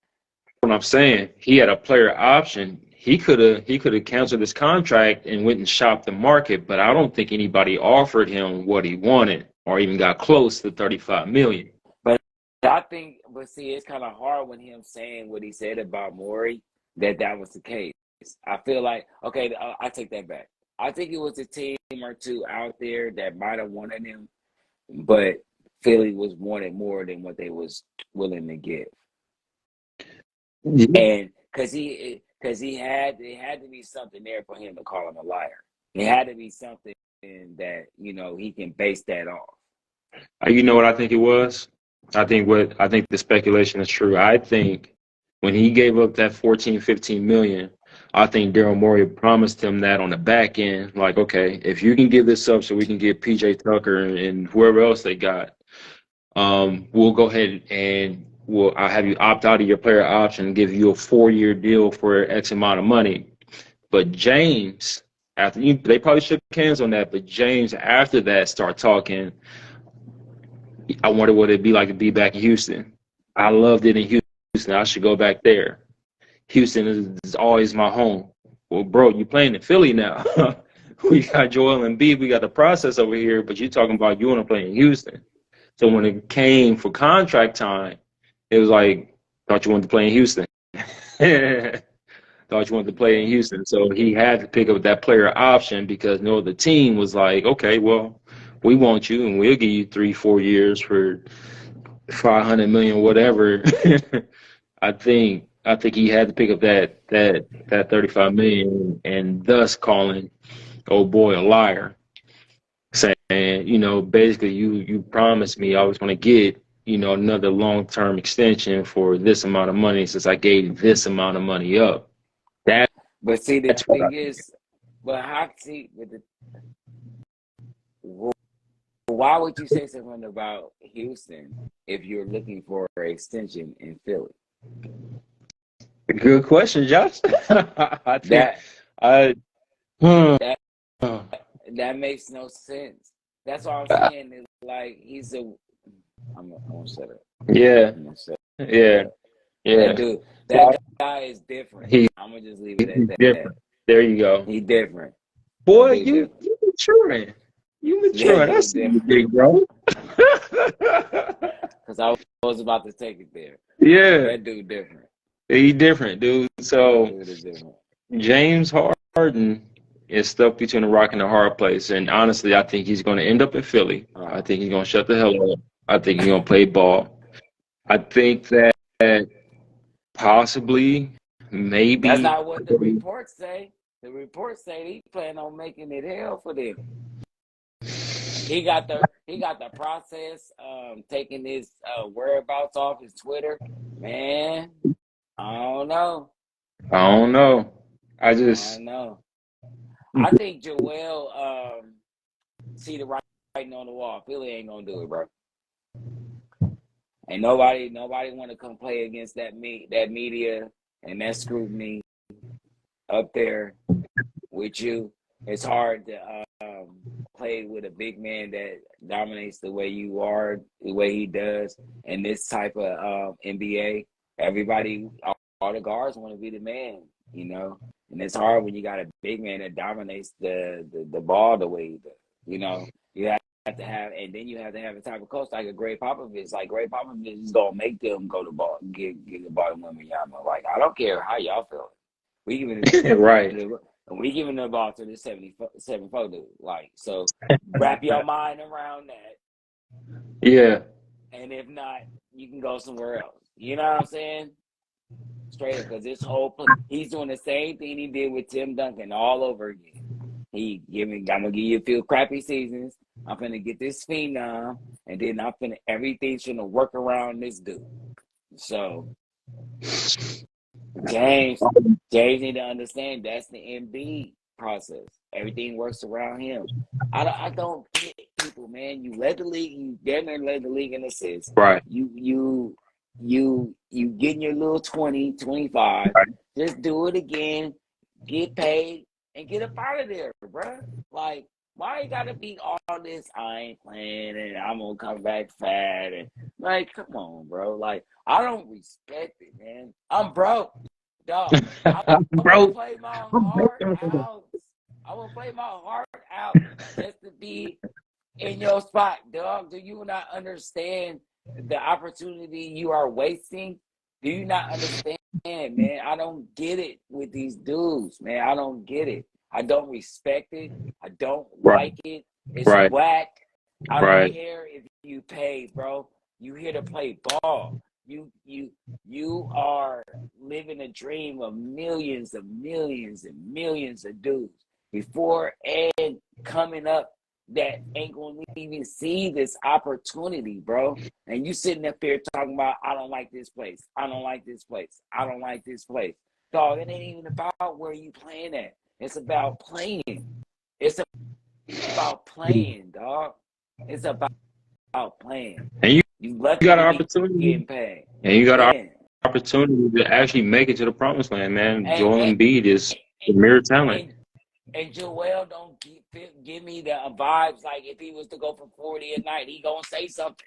I'm saying. He had a player option. He could have canceled his contract and went and shopped the market, but I don't think anybody offered him what he wanted or even got close to 35 million. But see, it's kind of hard when him saying what he said about Morey that was the case. I feel like, okay, I take that back. I think it was a team or two out there that might have wanted him, but Philly was wanted more than what they was willing to give. Yeah. And because it had to be something there for him to call him a liar. It had to be something that he can base that off. You know what I think it was? I think the speculation is true. I think when he gave up that 14, 15 million, I think Daryl Morey promised him that on the back end, like, okay, if you can give this up so we can get PJ Tucker and whoever else they got, we'll go ahead and I'll have you opt out of your player option and give you a 4-year deal for X amount of money. But James, they probably shook hands on that, but James after that start talking, I wonder what it'd be like to be back in Houston. I loved it in Houston. I should go back there. Houston is always my home. Well, bro, you playing in Philly now. We got Joel Embiid. We got the process over here, but you're talking about you want to play in Houston. So when it came for contract time, it was like, thought you wanted to play in Houston. Thought you wanted to play in Houston. So he had to pick up that player option because no other team was like, okay, well, we want you and we'll give you 3-4 years for 500 million, whatever. I think he had to pick up that 35 million and thus calling old boy a liar, saying, basically you promised me I was going to get, another long-term extension for this amount of money since I gave this amount of money up. But see, the thing is, why would you say something about Houston if you're looking for an extension in Philly? Good question, Josh. I think that makes no sense. That's what I'm saying. Is like I'm gonna shut up. Yeah. That guy is different. I'm gonna just leave it at that. Different. There you go. He's different. Boy, you maturing. You maturing. That's big, bro. Because I was about to take it there. Yeah. That dude different. He different, dude. So James Harden is stuck between a rock and a hard place. And honestly, I think he's going to end up in Philly. I think he's going to shut the hell up. I think he's going to play ball. I think that possibly, maybe. That's not what the reports say. The reports say he plan on making it hell for them. He got the process, taking his whereabouts off his Twitter. Man, I don't know. I don't know. I don't know. I think Joel see the writing on the wall. Philly ain't gonna do it, bro. And nobody want to come play against that media and that scrutiny up there with you. It's hard to play with a big man that dominates the way you are, the way he does in this type of NBA. Everybody, all the guards want to be the man, and it's hard when you got a big man that dominates the ball the way he does. You have to have, and then you have to have a type of coach like a Greg Popovich. Like Greg Popovich is gonna make them go to ball, get the ball to Wembanyama. Like I don't care how y'all feel. We giving Right. the ball to the 74 dude. Like so, wrap your mind around that. Yeah. And if not, you can go somewhere else. You know what I'm saying? Straight up, because this whole he's doing the same thing he did with Tim Duncan all over again. I'm gonna give you a few crappy seasons. I'm gonna get this phenom, and then everything's gonna work around this dude. So James need to understand that's the Embiid process. Everything works around him. I don't get people, man. You led the league. You damn near led the league in assists. Right. You getting your little 20, 25. Right. Just do it again. Get paid and get up out of there, bro. Like, why you gotta be all this? I ain't playing and I'm gonna come back fat and like, come on, bro. Like, I don't respect it, man. I'm broke, dog. I'm gonna play my heart out. I will play my heart out just to be in your spot, dog. Do you not understand the opportunity you are wasting? Do you not understand, man? I don't get it with these dudes, man. I don't get it. I don't respect it. I don't like it. It's whack. I don't care if you pay, bro. You here to play ball. You are living a dream of millions and millions of dudes before and coming up that ain't gonna even see this opportunity, bro. And you sitting up here talking about, I don't like this place. I don't like this place. I don't like this place. Dog, it ain't even about where you playing at. It's about playing. It's about playing, dog. It's about playing. And you got an opportunity getting paid. And you got an opportunity to actually make it to the promised land, man. Joel Embiid is the mere talent. And Joel don't give me the vibes like if he was to go for 40 a night, he gonna say something.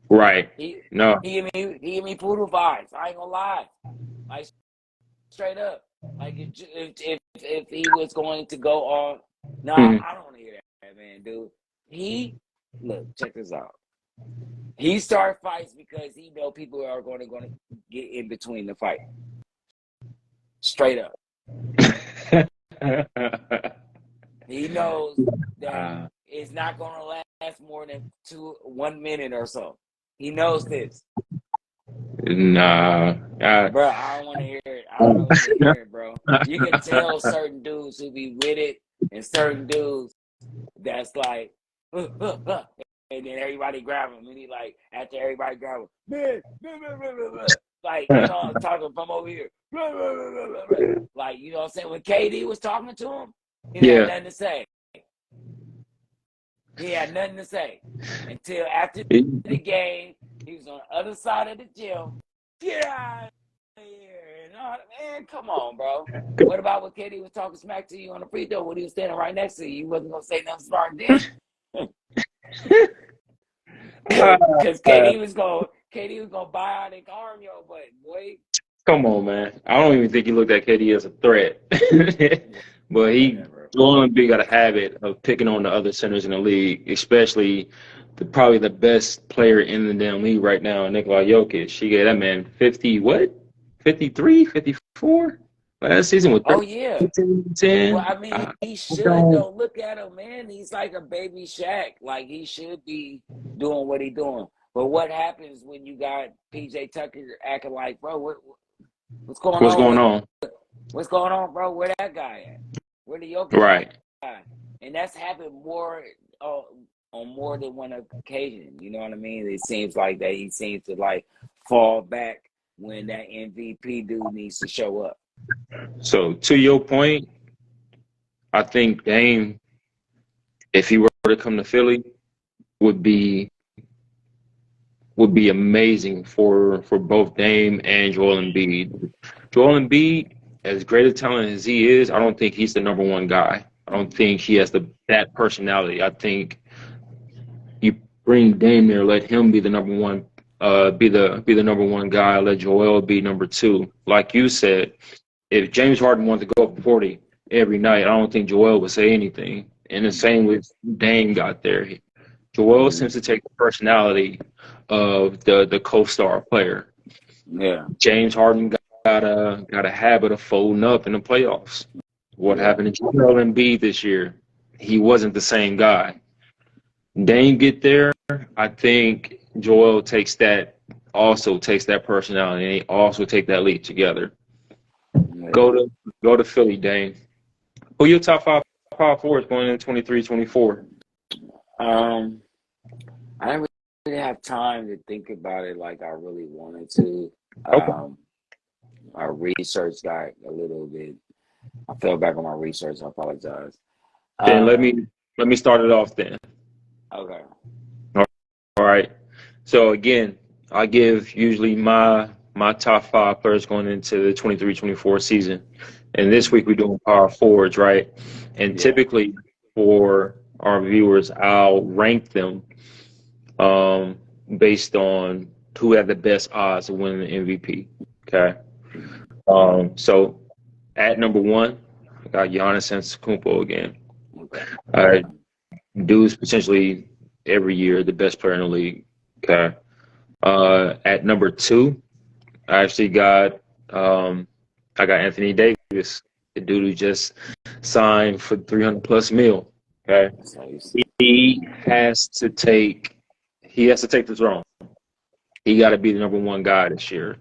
Right. He give me poodle vibes. I ain't gonna lie. Like straight up. Like if he was going to go on, I don't want to hear that, man, dude. Look, check this out. He start fights because he know people are going to get in between the fight. Straight up. He knows that it's not going to last more than 1 minute or so. He knows this. Nah. Bro, I don't want to hear it. I don't want to hear it, bro. You can tell certain dudes who be with it and certain dudes that's like, and then everybody grab him. And he like, after everybody grab him, man, like, you know, talking from over here. Like, you know what I'm saying? When KD was talking to him, he had nothing to say. He had nothing to say. Until after the game, he was on the other side of the gym. Get out of here. Man, come on, bro. What about when KD was talking smack to you on the free throw when he was standing right next to you? You wasn't going to say nothing smart then? Because KD was gonna buy out and arm your butt, boy. Come on, man. I don't even think he looked at KD as a threat. But Joel Embiid got a habit of picking on the other centers in the league, especially probably the best player in the damn league right now, Nikola Jokic. She gave that man 53, 54 last season with 10. Well, I mean, he should though. Look at him, man. He's like a baby Shaq. Like he should be doing what he's doing. But what happens when you got PJ Tucker acting like, bro, what's going on? What's going on, bro? Where that guy at? Where the Jokic guy? And that's happened more on more than one occasion. You know what I mean? It seems like that he seems to like fall back when that MVP dude needs to show up. So to your point, I think Dame, if he were to come to Philly, would be amazing for both Dame and Joel Embiid. Joel Embiid, as great a talent as he is, I don't think he's the number one guy. I don't think he has that personality. I think you bring Dame there, let him be the number one, be the number one guy. Let Joel be number two. Like you said, if James Harden wanted to go up 40 every night, I don't think Joel would say anything. And the same with Dame got there. Joel seems to take the personality of the co-star player. Yeah. James Harden got a habit of folding up in the playoffs. What Yeah. happened to Joel Embiid this year? He wasn't the same guy. Dame get there. I think Joel takes that personality, and they also take that lead together. Yeah. Go to Philly, Dame. Who your top five power forwards going into 23-24? I didn't really have time to think about it like I really wanted to. Okay. My research got a little bit. I fell back on my research. I apologize. Then let me start it off then. Okay. All right. So again, I give usually my top five players going into the 23-24 season. And this week we're doing power forwards, right? And Yeah. typically for our viewers, I'll rank them based on who had the best odds of winning the MVP. Okay. So at number one, I got Giannis Antetokounmpo again. Okay. Dude's potentially every year the best player in the league. Okay. At number two, I actually got I got Anthony Davis, the dude who just signed for 300 plus mil. Okay. That's how you see. He has to take the throne. He got to be the number one guy this year.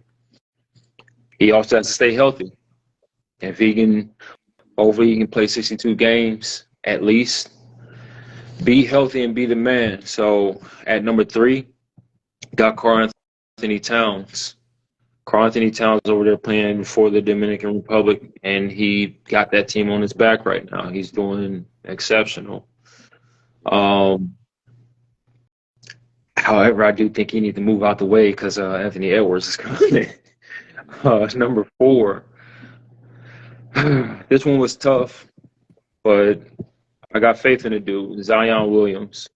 He also has to stay healthy. If he can, hopefully he can play 62 games at least. Be healthy and be the man. So at number three, got Karl Anthony Towns. Karl Anthony Towns over there playing for the Dominican Republic, and he got that team on his back right now. He's doing exceptional. However, I do think he needs to move out the way because Anthony Edwards is coming. Number four. This one was tough, but I got faith in the dude, Zion Williams.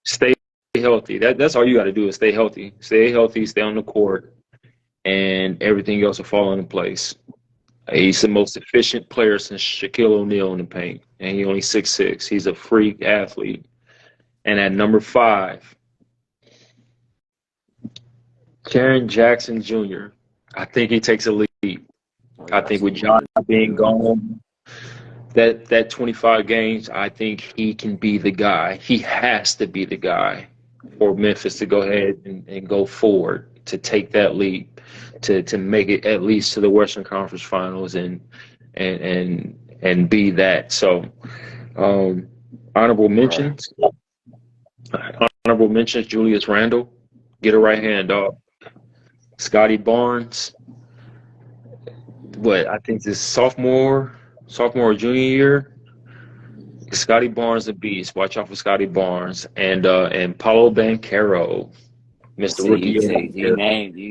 Stay healthy. That's all you got to do is stay healthy. Stay healthy, stay on the court, and everything else will fall into place. He's the most efficient player since Shaquille O'Neal in the paint, and he's only 6'6". He's a freak athlete. And at number five, Jaren Jackson Jr. I think he takes a lead. I think with John being gone, that 25 games, I think he can be the guy. He has to be the guy for Memphis to go ahead and go forward to take that lead, to make it at least to the Western Conference Finals and be that. So honorable mentions. Honorable mentions, Julius Randle. Get a right hand, dog. Scotty Barnes. I think this sophomore or junior year, Scotty Barnes a beast. Watch out for Scotty Barnes and Paulo Banchero, Mr. Rookie. You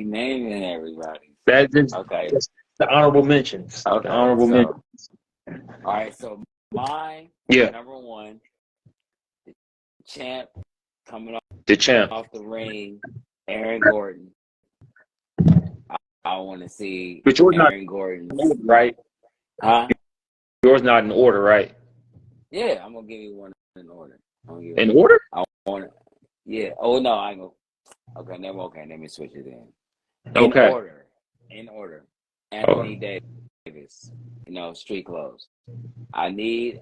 naming everybody. That's Okay. the honorable mentions. Okay. The honorable mentions. All right. So my number one, the champ coming off the ring, Aaron Gordon. I want to see Aaron Gordon. Right? Huh? Yours not in order, right? Yeah, I'm gonna give you one in order. In order? I want it. Yeah. Oh no, I go. Okay, never. Okay, let me switch it in. In order. Anthony Davis. Street clothes. I need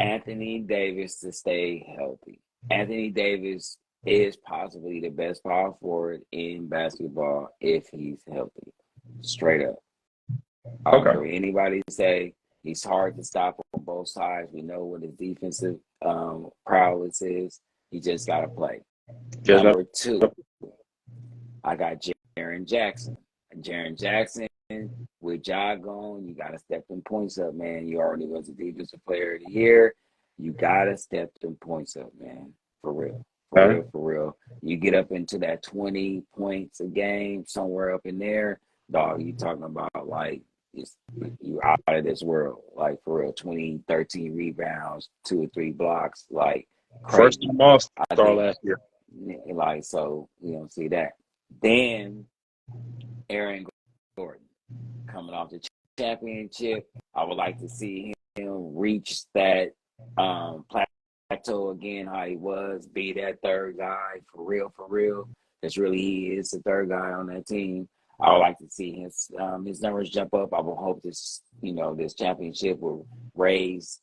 Anthony Davis to stay healthy. Anthony Davis is possibly the best power forward in basketball if he's healthy. Straight up. I don't care what anybody say. He's hard to stop on both sides. We know what his defensive prowess is. He just got to play. Number two, I got Jaren Jackson. Jaren Jackson, with Ja gone, you got to step them points up, man. You already was the defensive player of the year. You got to step them points up, man. For real. For real. You get up into that 20 points a game, somewhere up in there, dog, you talking about like you out of this world. Like for real, 20, 13 rebounds, 2 or 3 blocks, like crazy. First team All-Star last year. Like, so you don't see that. Then Aaron Gordon coming off the championship. I would like to see him reach that Plateau again how he was, be that third guy for real. That's really he is the third guy on that team. I would like to see his numbers jump up. I will hope this championship will raise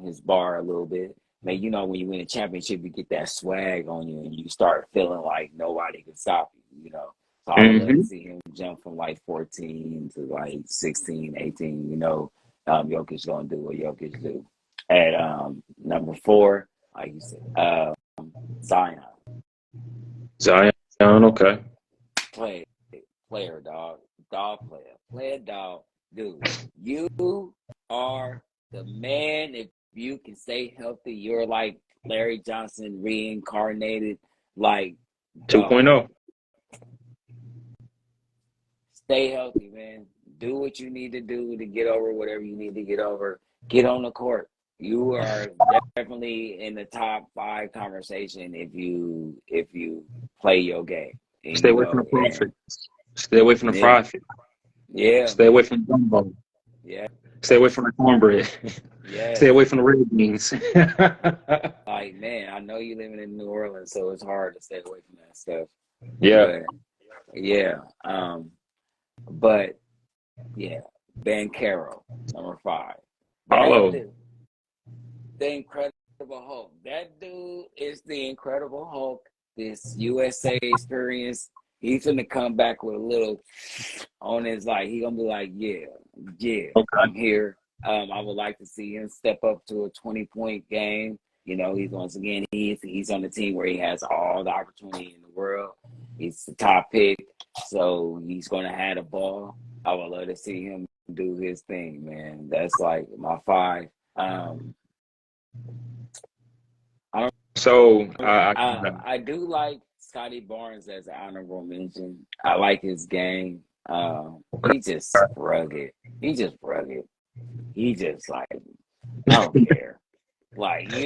his bar a little bit. Man, when you win a championship, you get that swag on you, and you start feeling like nobody can stop you. So I would love to see him jump from like 14 to like 16, 18. Jokic's gonna do what Jokic do. At number 4, like you said, Zion. Zion, okay. Player, dog player, dog, dude. You are the man. If you can stay healthy, you're like Larry Johnson reincarnated, like 2.0. Stay healthy, man. Do what you need to do to get over whatever you need to get over. Get on the court. You are definitely in the top 5 conversation if you play your game. And, Stay away from the profit. Stay away from the profit. Yeah. Stay away from the gumbo. Yeah. Stay away from the cornbread. Yeah. Stay away from the red beans. Like, man, I know you living in New Orleans, so it's hard to stay away from that stuff. Yeah. But Ben Carroll, number 5. The Incredible Hulk. That dude is the Incredible Hulk. This USA experience. He's gonna come back with a little on his he gonna be like, yeah, okay. I'm here. I would like to see him step up to a 20-point game. He's once again he's on the team where he has all the opportunity in the world. He's the top pick, so he's gonna have the ball. I would love to see him do his thing, man. That's like my 5. I do like Scotty Barnes as an honorable mention. I like his game. He's just rugged. He just like, I don't care. Like, I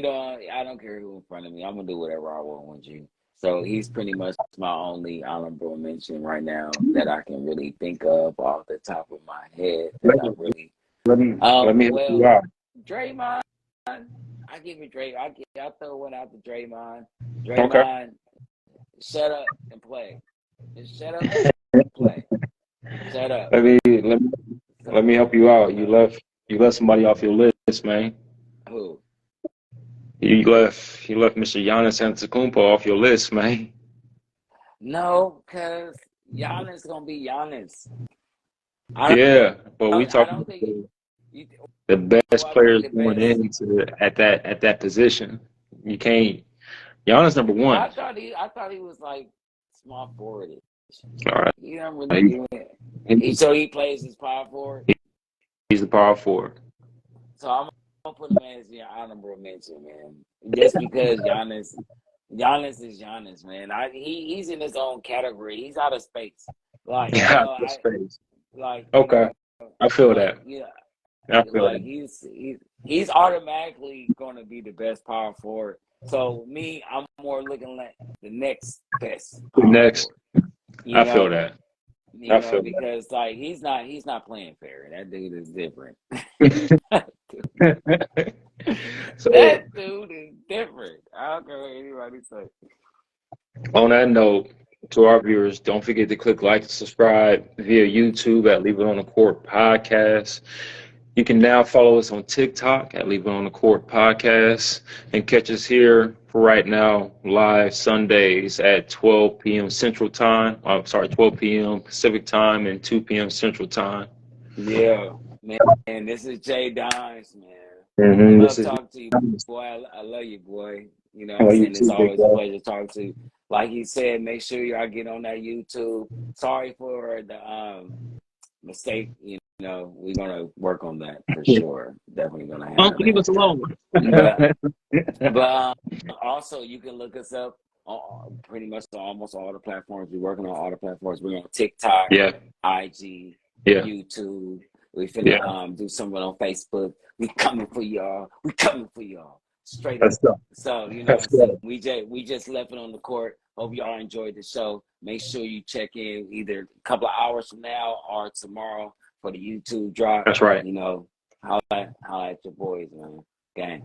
don't care who in front of me. I'm gonna do whatever I want with you. So he's pretty much my only honorable mention right now that I can really think of off the top of my head. Let me help you out. Draymond. I give it Dray. I'll throw one out to Draymond. Draymond, shut up and play. Just shut up and play. Shut up. Let me help you out. You left somebody off your list, man. Who? You left Mr. Giannis Antetokounmpo off your list, man. No, because Giannis gonna be Giannis. But we talking about the best players going into at that position. You can't. Giannis number 1. I thought he was like small forward. All right. You don't really do it. So he plays as power forward. He's the power forward. So I'm gonna put him as your honorable mention, man. Just because Giannis is Giannis, man. He's in his own category. He's out of space. Space. Okay. I feel that. Yeah. I feel that. He's automatically going to be the best power forward. So I'm more looking at the next best. I feel that. Because he's not playing fair. That dude is different. That dude is different. I don't care what anybody says. On that note, to our viewers, don't forget to click like and subscribe via YouTube at Leave It On The Court Podcast. You can now follow us on TikTok at Leave It On The Court Podcast and catch us here for right now live Sundays at 12 p.m. Central Time. 12 p.m. Pacific Time and 2 p.m. Central Time. Yeah, man. And this is Jay Dimes, man. Mm-hmm. I love talking to you, boy. I love you, boy. It's always a pleasure to talk to you. Like you said, make sure y'all get on that YouTube. Sorry for the mistake. We're gonna work on that for sure. Definitely gonna have. Don't leave us alone. But also, you can look us up on pretty much almost all the platforms. We're working on all the platforms. We're on TikTok, IG, YouTube. We finna do something on Facebook. We coming for y'all. Straight up. So we just left it on the court. Hope y'all enjoyed the show. Make sure you check in either a couple of hours from now or tomorrow for the YouTube drop. That's right. Holla at your boys, man. Gang.